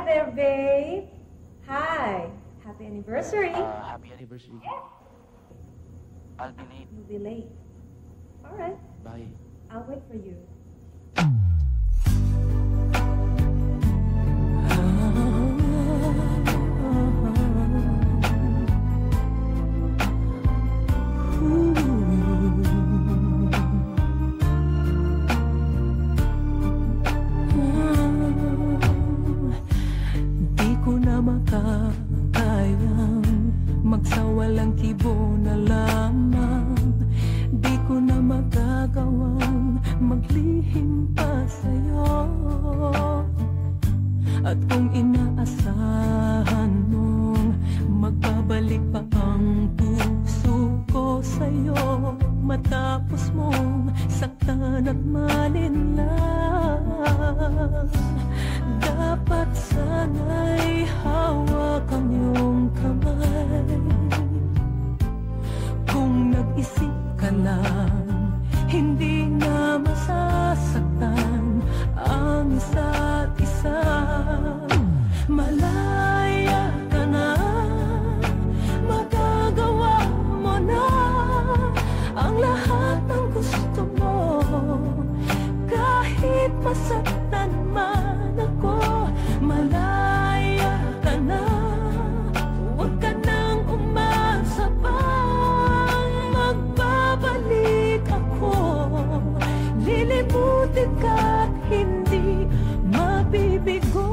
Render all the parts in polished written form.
there, babe. Hi. Happy anniversary. Happy anniversary. I'll be late. You'll be late. All right. Bye. I'll wait for you. Di ko na makakayang magsawalang kibo na lamang. Di ko na magagawang maglihim pa sa'yo. At kung inaasahan mong magbabalik pa ang puso ko sa'yo, matapos mong saktan at malinlang, dapat sana'y hawak ang iyong kamay. Kung nag-isip ka lang, hindi na masasaktan ang isa't isa. Malaya ka na, magagawa mo na ang lahat ng gusto mo. Kahit masaktan man ako, malaya ka na. Huwag ka nang umasa pang magbabalik ako. Lilimutin ka't hindi mabibigo.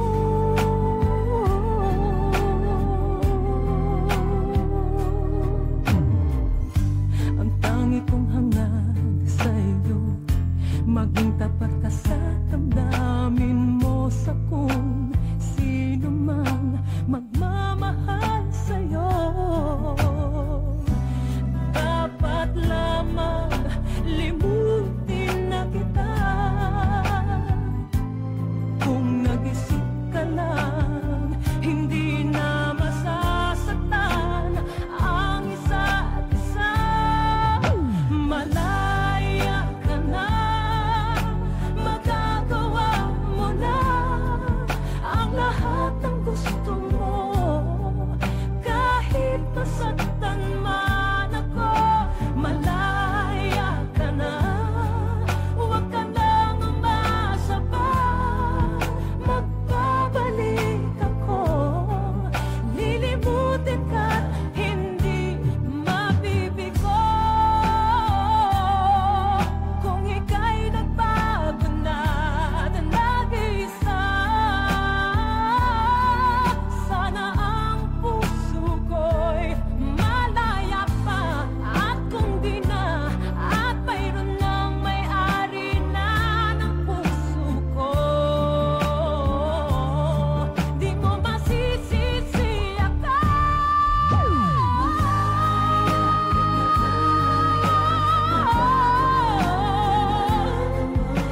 Ang tangi kong hangad sa'yo, maging tapat ka sa damdamin mo, sa kung sino man magmamahal sa'yo. Dapat lamang limutin na kita. Kung nag-isip ka lang, hindi na masasaktan ang isa't isa. Malaya ka na, magagawa mo na ang lahat ng gusto mo. Kahit masaktan man ako, malaya ka na. Huwag ka lang umasa pa, magbabalik ako. Lilimutin ka't hindi mabibigo. Kung ika'y nagbago na at nag-iisa, sana ang puso ko'y malaya pa. At kung di na, at mayroon ng may-ari na ng puso ko, di mo masisisi ako.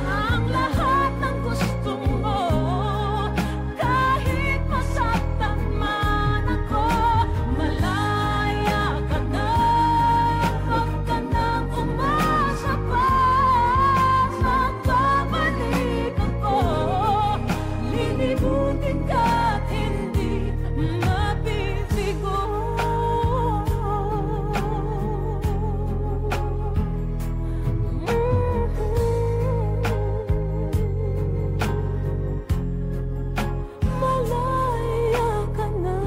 Ang lahat ng gusto mo, kahit masaktan man ako, malaya ka na. Huwag ka nang umasa pa, magbabalik ako. Lilimutin ka't hindi mabibigo. Malaya ka na.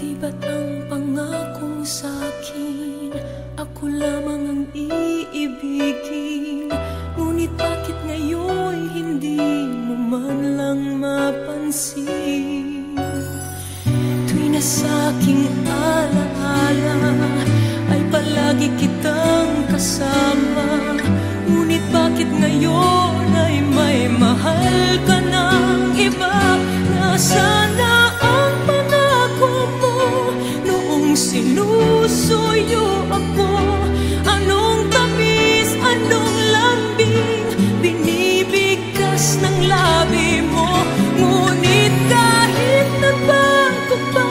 Di ba't ang pangakong sa'kin, ako lamang ang iibigin? Ngunit bakit ngayon'y hindi mo man lang mapansin? Tuwing na sa'king alaala lagi kitang kasama. Ngunit bakit ngayon ay may mahal ka ng iba? Nasaan na ang pangako mo noong sinusuyo ako? Anong tamis, anong lambing binibigkas ng labi mo? Ngunit kahit nagbago pa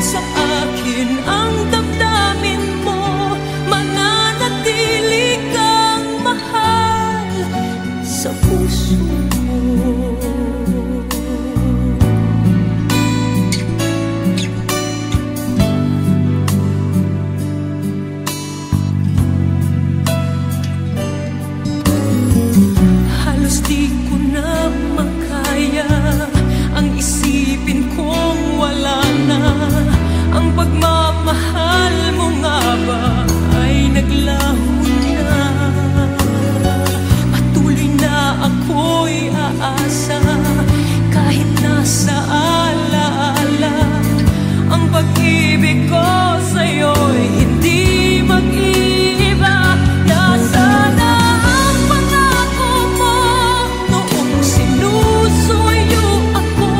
sa akin ang damdamin mo, mananatili kang mahal sa puso mo. Halos di ko na makaya ang isipin kong wala na. Ang pagmamahal mo nga ba ay naglaho na? Patuloy na ako'y aasa kahit nasa alaala. Ang pag-ibig ko sa'yo'y hindi mag-iiba. Nasaan na ang pangako mo noong sinusuyo ako?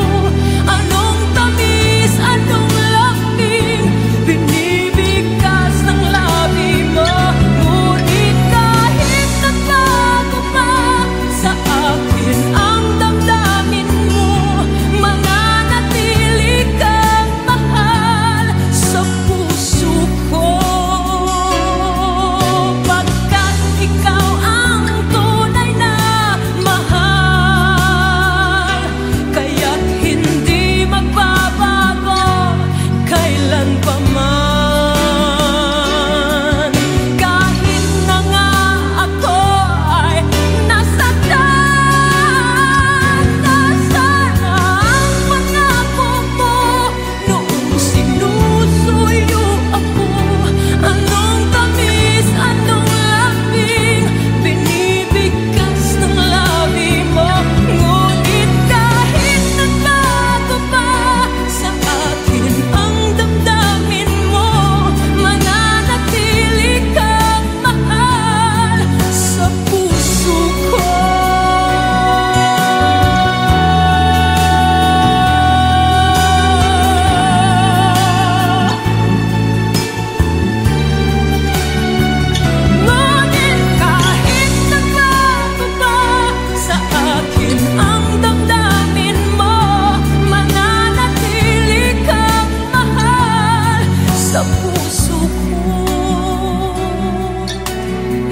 Anong tamis, anong lambing binibigkas ng labi mo? Ngunit kahit nagbago pa sa akin ang damdamin mo, mananatili kang mahal sa puso ko. Pagkat ikaw ang tunay na mahal, kaya't hindi magbabago kailan pa man. Kahit na nga ako ay nasaktan, nasaan ang pangako mo noong sinusuyo ako? Anong tamis, anong lambing binibigkas ng labi mo? Ngunit kahit nagbago pa sa akin ang damdamin mo, mananatili kang mahal sa puso ko. Ngunit kahit nagbago pa sa akin ang damdamin mo, mananatili kang mahal sa puso ko.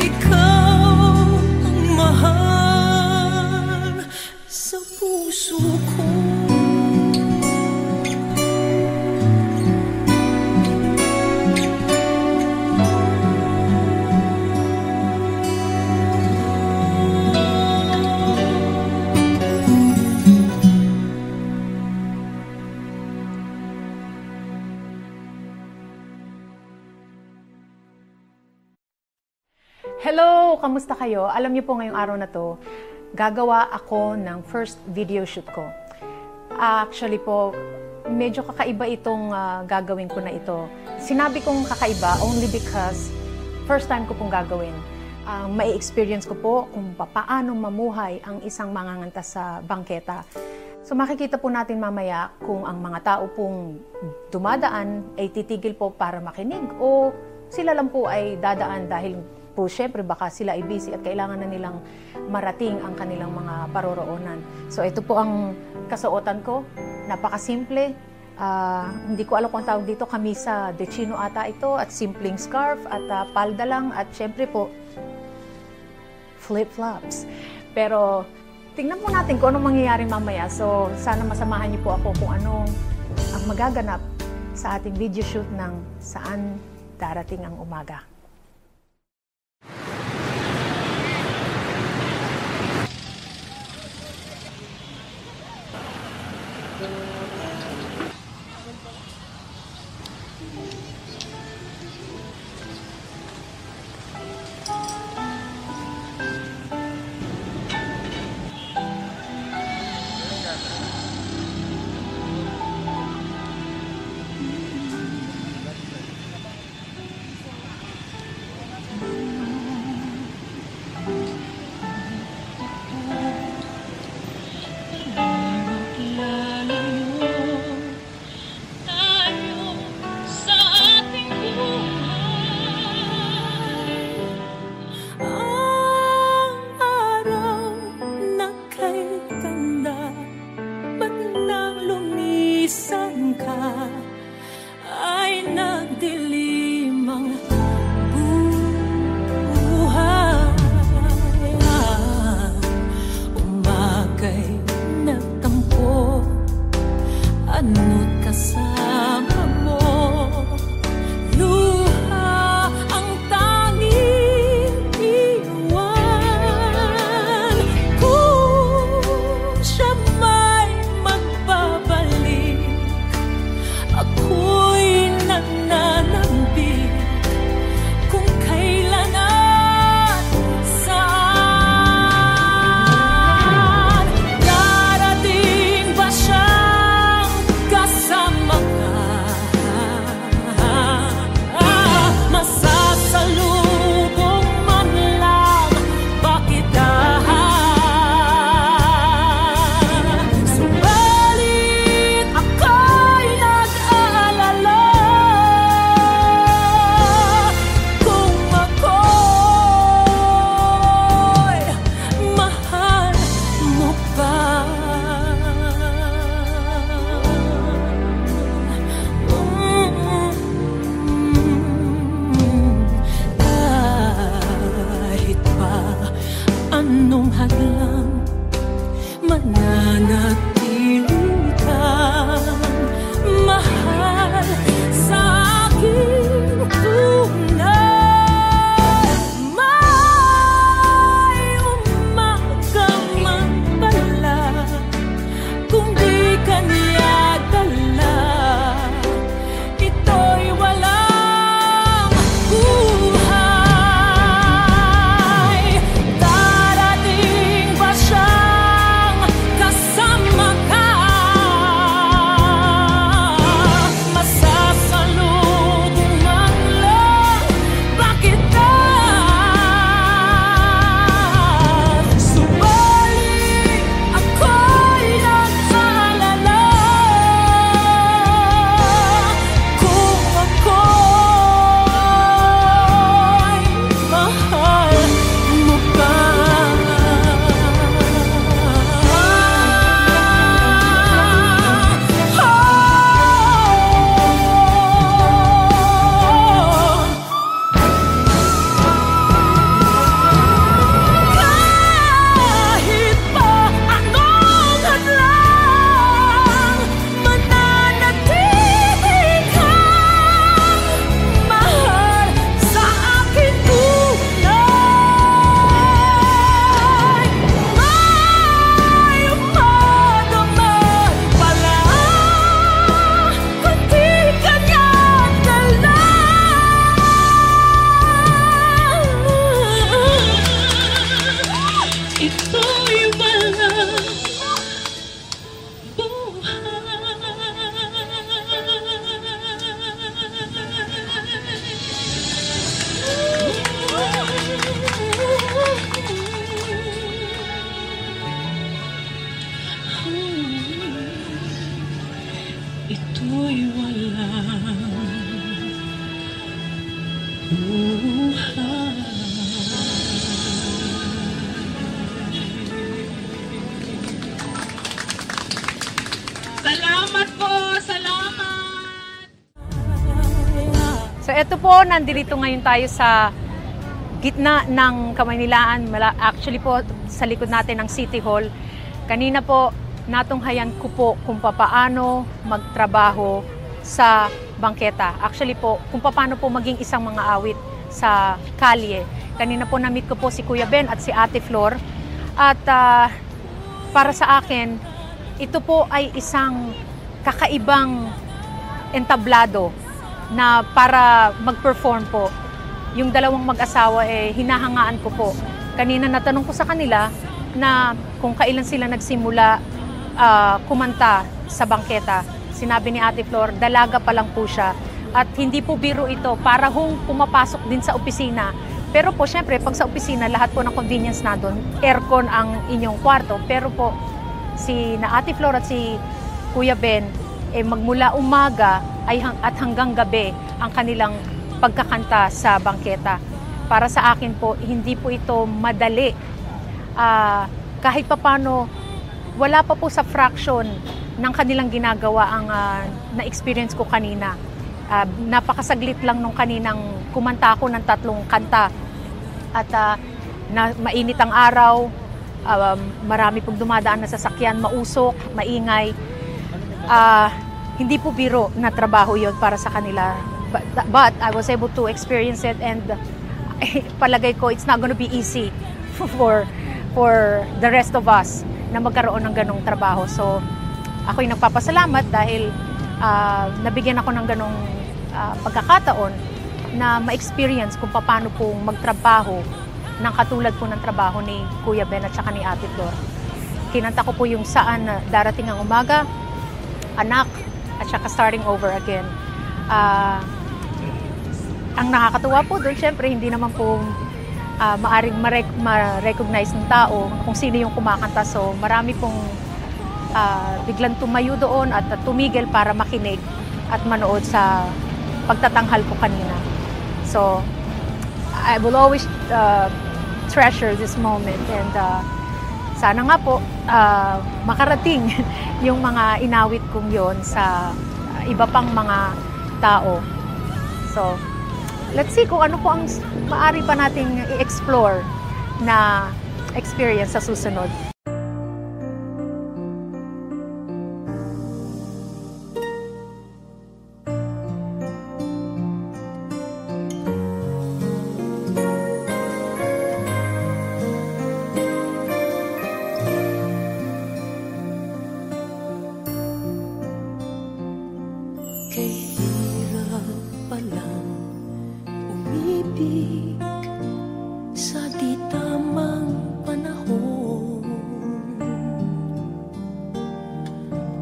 Ikaw ang mahal sa puso ko. Hello! Kamusta kayo? Alam niyo po ngayong araw na to, gagawa ako ng first video shoot ko. Actually po, medyo kakaiba itong gagawin ko na ito. Sinabi kong kakaiba only because first time ko pong gagawin. May experience ko po kung paano mamuhay ang isang manganganta sa bangketa. So makikita po natin mamaya kung ang mga tao pong dumadaan ay titigil po para makinig o sila lang po ay dadaan dahil po syempre baka sila ay busy at kailangan na nilang marating ang kanilang mga paroroonan. So ito po ang kasuotan ko, napakasimple. Hindi ko alam kung ang tawag dito, kamisa de chino ata ito at simpleng scarf at palda lang at syempre po flip-flops. Pero tingnan po natin kung anong mangyayari mamaya. So sana masamahan niyo po ako kung anong ang magaganap sa ating video shoot ng Saan Darating ang Umaga. ako'y nananambik kung kailan at saan. Darating ba siyang kasama ka? Masasalubong man lang ba kita? Subalit ako'y nag-aalala kung ako'y mahal mo pa. Kahit pa anong hadlang, mananatili kang mahal sa aking tunay. May umaga man pala kung di ka niya dala, ito'y walang buhay. Darating ba siyang kasama ka? Masasalubong man lang ba kita? Subalit ako'y nag-aalala kung ako'y mahal mo pa. Kahit pa anong hadlang, mananatili kang mahal sa aking tunay. May umaga man pala kung di ka niya dala, ito'y walang buhay. Ito'y walang buhay. Salamat po, salamat. So ito po, nandito ngayon tayo sa gitna ng Kamaynilaan. Actually po, sa likod natin ng City Hall. Kanina po, natunghayan ko po kung paano magtrabaho sa bangketa. Actually po, kung paano po maging isang mga awit sa kalye. Kanina po na-meet ko po si Kuya Ben at si Ate Flor. At para sa akin, ito po ay isang kakaibang entablado na para mag-perform po. Yung dalawang mag-asawa hinahangaan ko po. Kanina natanong ko sa kanila na kung kailan sila nagsimula kumanta sa bangketa. Sinabi ni Ate Flor, dalaga pa lang po siya. At hindi po biro ito, para pumapasok din sa opisina. Pero po, syempre, pag sa opisina, lahat po ng convenience na doon, aircon ang inyong kwarto. Pero po, si na Ate Flor at si Kuya Ben, magmula umaga at hanggang gabi ang kanilang pagkakanta sa bangketa. Para sa akin po, hindi po ito madali. Kahit papano, wala pa po sa fraction ng kanilang ginagawa ang na-experience ko kanina. Napakasaglit lang nung kaninang kumanta ako ng 3 kanta. At mainit ang araw, marami pong dumadaan na sasakyan, mausok, maingay. Hindi po biro na trabaho yon para sa kanila. But I was able to experience it, and palagay ko it's not gonna be easy for the rest of us na magkaroon ng ganong trabaho. So ako'y nagpapasalamat dahil nabigyan ako ng ganong pagkakataon na ma-experience kung paano po magtrabaho ng katulad po ng trabaho ni Kuya Ben at saka ni Ate Flor. Kinanta ko po yung Saan Darating ang Umaga, Anak, at saka Starting Over Again. Ang nakakatuwa po doon, syempre, hindi naman po maaring ma-recognize ng tao kung sino yung kumakanta. So, marami pong biglang tumayo doon at tumigil para makinig at manood sa pagtatanghal ko kanina. So, I will always treasure this moment and sana nga po makarating yung mga inawit kong yon sa iba pang mga tao. So, let's see kung ano po ang maaari pa nating i-explore na experience sa susunod. Kay hirap palang umibig sa di tamang panahon,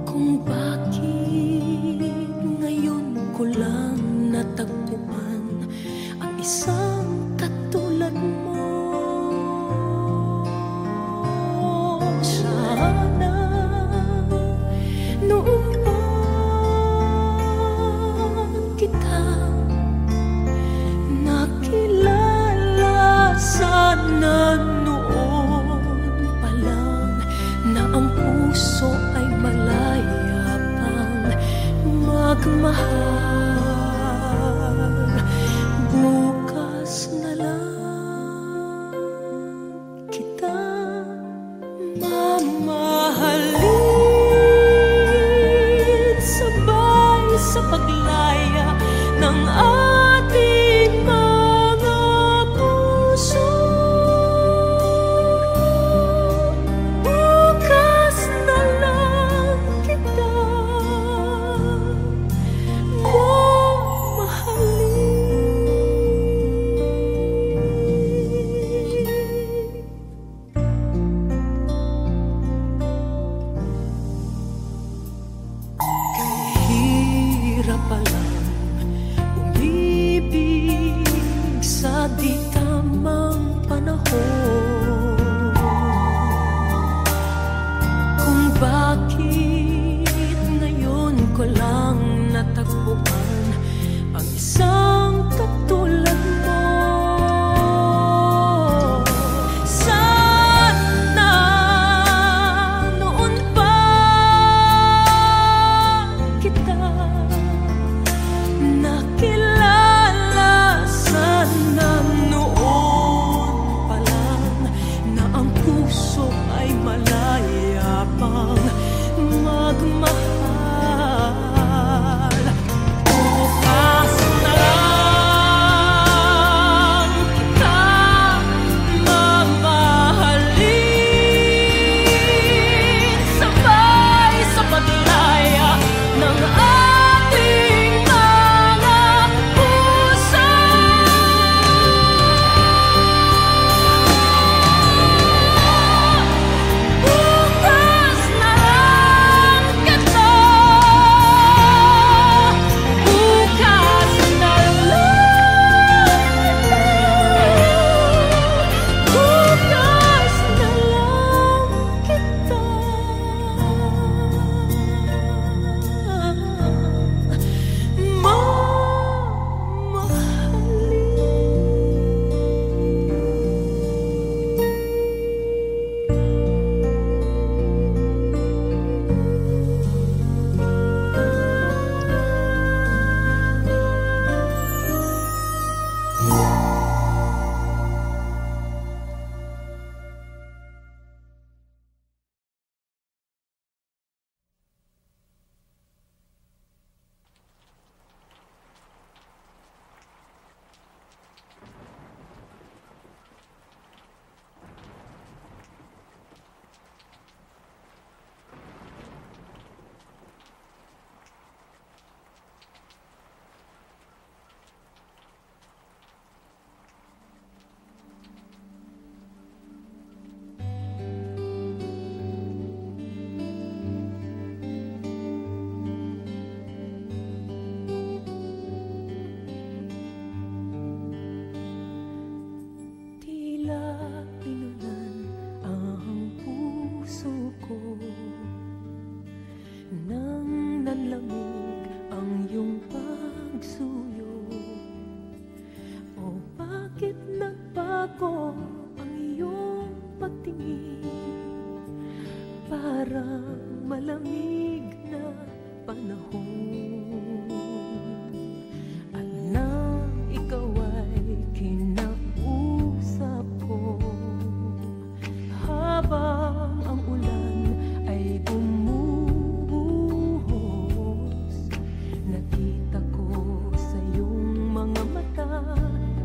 kung bakit ngayon ko lang natagpuan ang isang katulad mo. Sana noon pa kita nakilala, sana noon pa lang na ang puso ay malaya pang magmahal. Bukas na lang kita mamahalin, sabay sa paglaya ng ating mga puso. Bukas na lang kita mamahalin. Hirap palang umibig sa di tamang panahon, kung bakit ngayon ko lang natagpuan ang isang katulad mo. Sana noon pa kita nakilala, sana noon pa lang na ang puso ay malaya pang magmahal. Bukas na lang kita mamahalin, sabay sa paglaya ng ating mga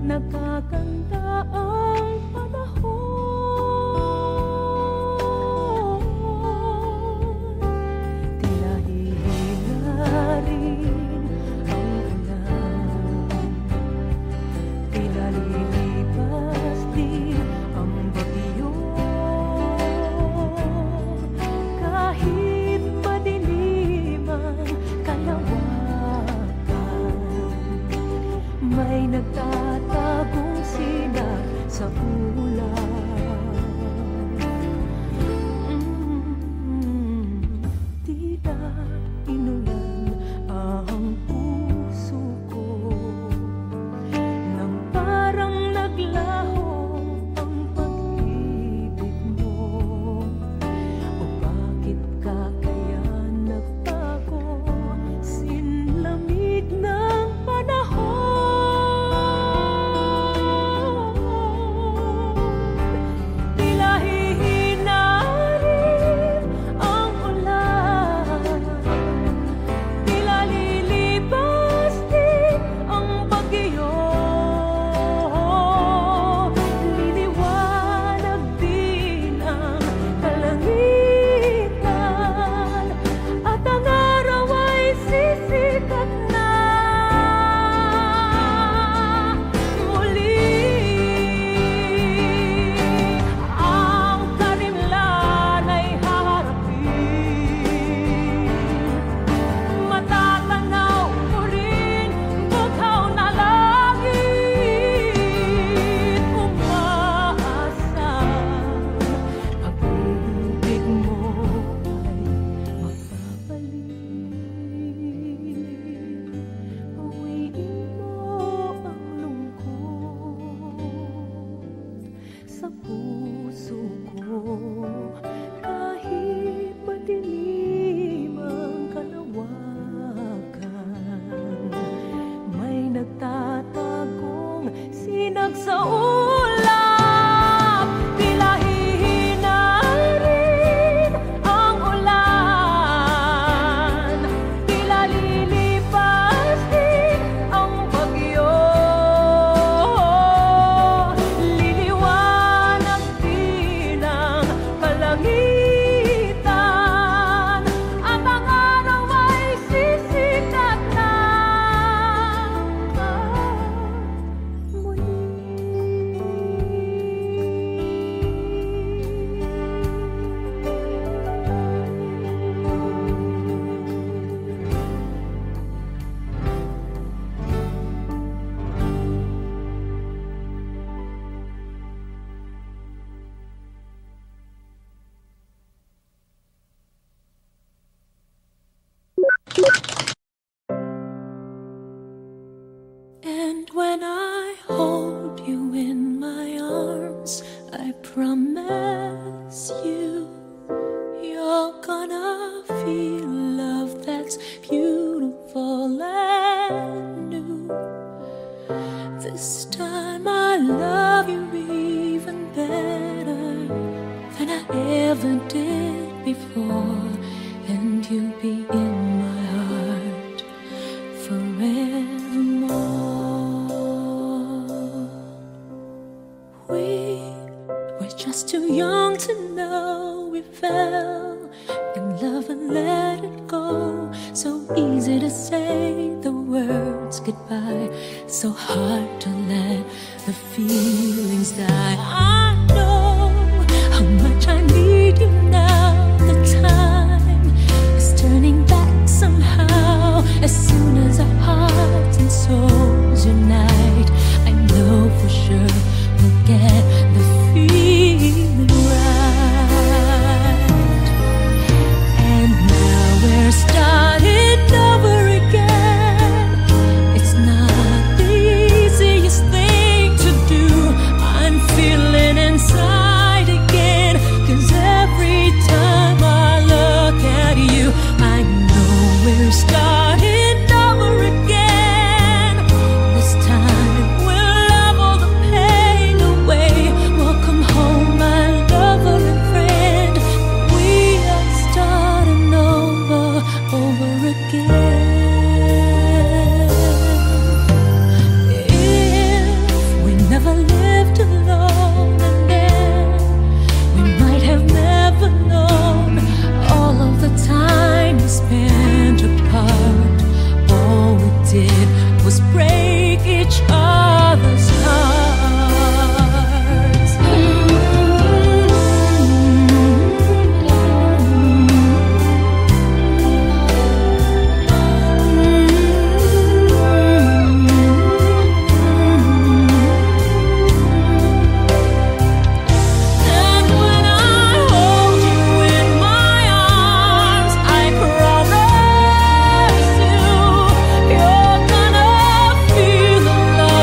nagkaganda ang panahon. Tila hihina rin ang ulan, tila lilipas din ang bagyo. Kahit madilim ang kalawakan, may nagtatagong sinag sa ulan. Tila inulan ang puso ko, nang parang naglaho ang pag-ibig mo. O bakit ka kaya nagbago, sinlamig ng panahon? Tila hihina rin ang ulan, tila lilipas din ang bagyo. Liliwanag din ang kalangitan, at ang araw ay sisikat na muli. Ang karimlan ay haharapin, matatanaw ko rin bughaw na langit. Umaasang pag-ibig mo ay mapapalik. Bawiin mo ang lungkot sa puso ko. Kahit madilim ang kalawakan, may nagtatagong sinag sa ulap. Tila hihina rin ang ulan, tila lilipas din ang bagyo. Liliwanag din ang kalangitan, at ang araw ay sisikat na muli. And when I hold you in my arms, I promise you, you're gonna feel love that's beautiful and new. This time I love you even better than I ever did before, and you'll be in my heart forevermore. We were just too young to know we fell in love and let it go. So easy to say the words goodbye, so hard to let the feelings die. I know how much I need you now. The time is turning back somehow. As soon as our hearts and souls unite, I know for sure we'll get the feeling right. And now we're starting over again. It's not the easiest thing to do. I'm feeling inside again, 'cause every time I look at you, I know we're starting was break each other's hearts. And when I hold you in my arms, I promise you, you're gonna feel the love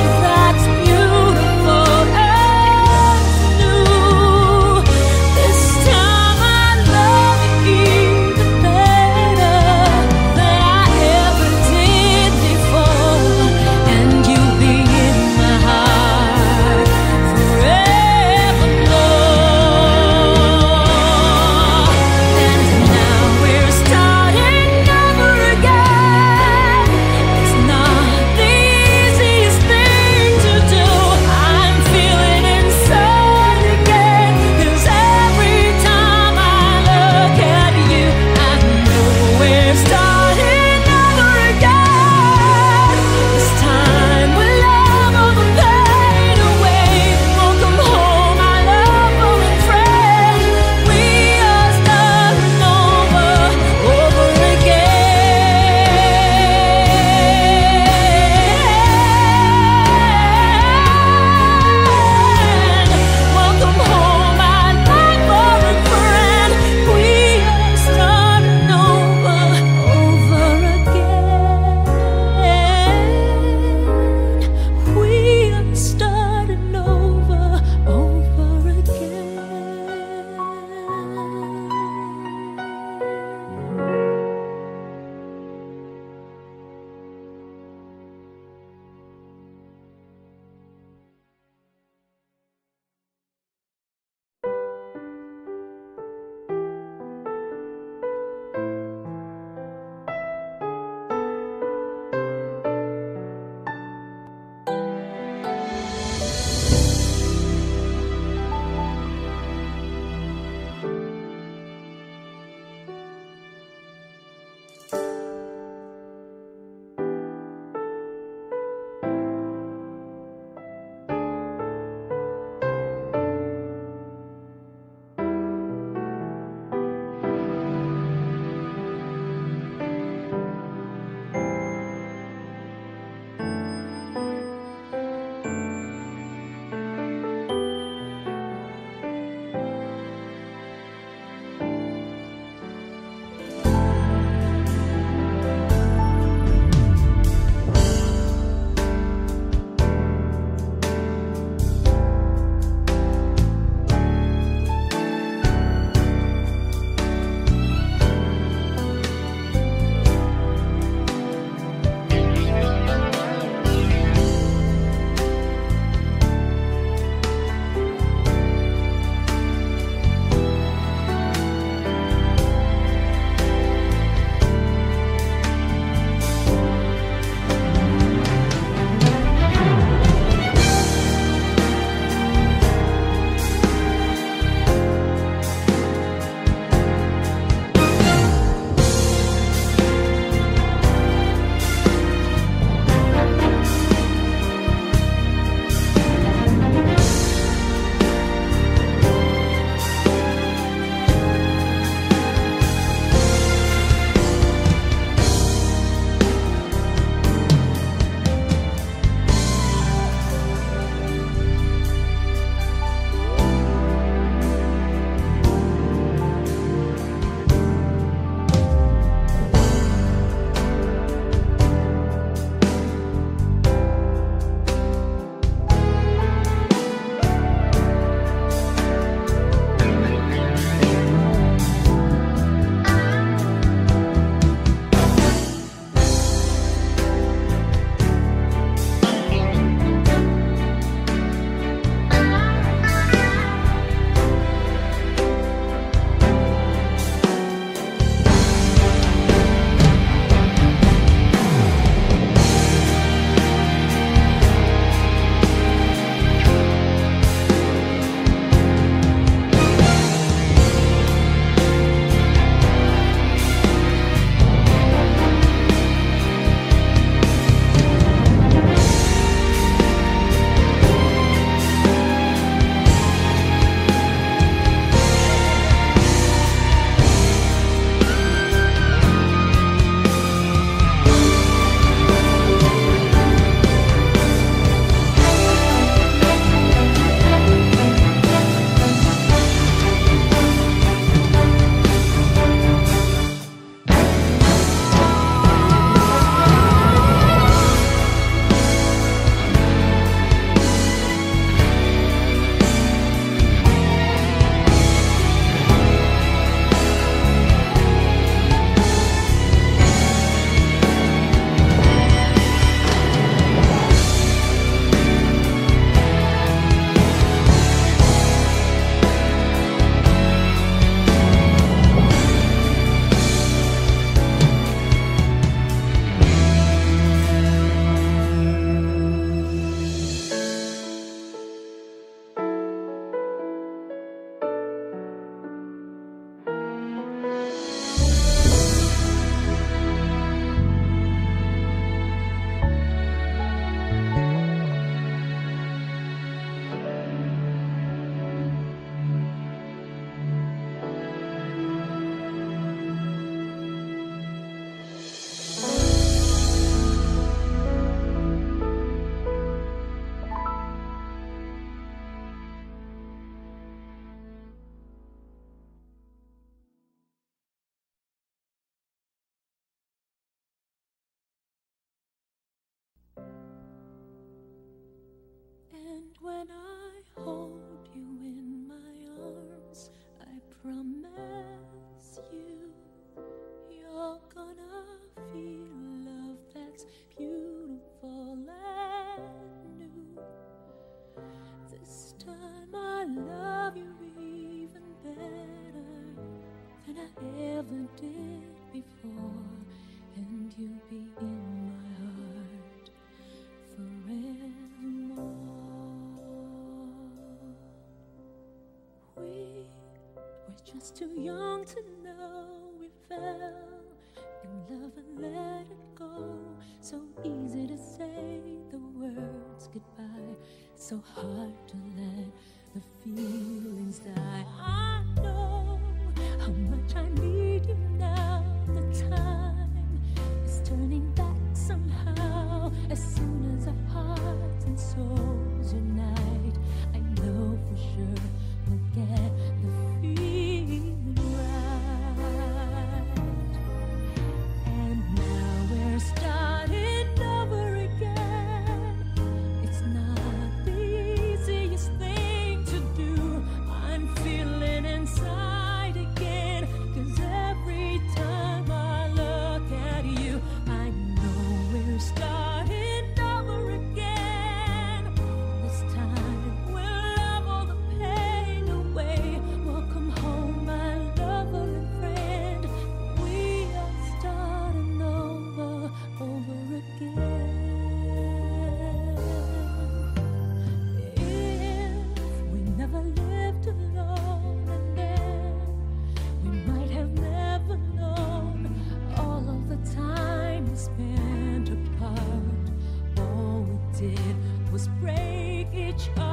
And when I hold you in my arms, I promise you, you're gonna feel love that's beautiful and new. This time I love you even better than I ever did before, and you'll be in my heart forevermore. We were just too young to know we fell in love and let it go. So easy to say the words goodbye, so hard to let the feelings die. I know how much I need you now. The time is turning back somehow. As soon as our hearts and souls unite, I know for sure we'll get the feeling right. And now we're starting over again. It's not the easiest thing to do. I'm feeling inside again, 'cause every time I look at you, I know we're starting over again. This time we'll love all the pain away. Welcome home, my lover and friend. We are starting over again. If we never lived alone, and then we might have never known all of the time we spent apart. All we did was break each other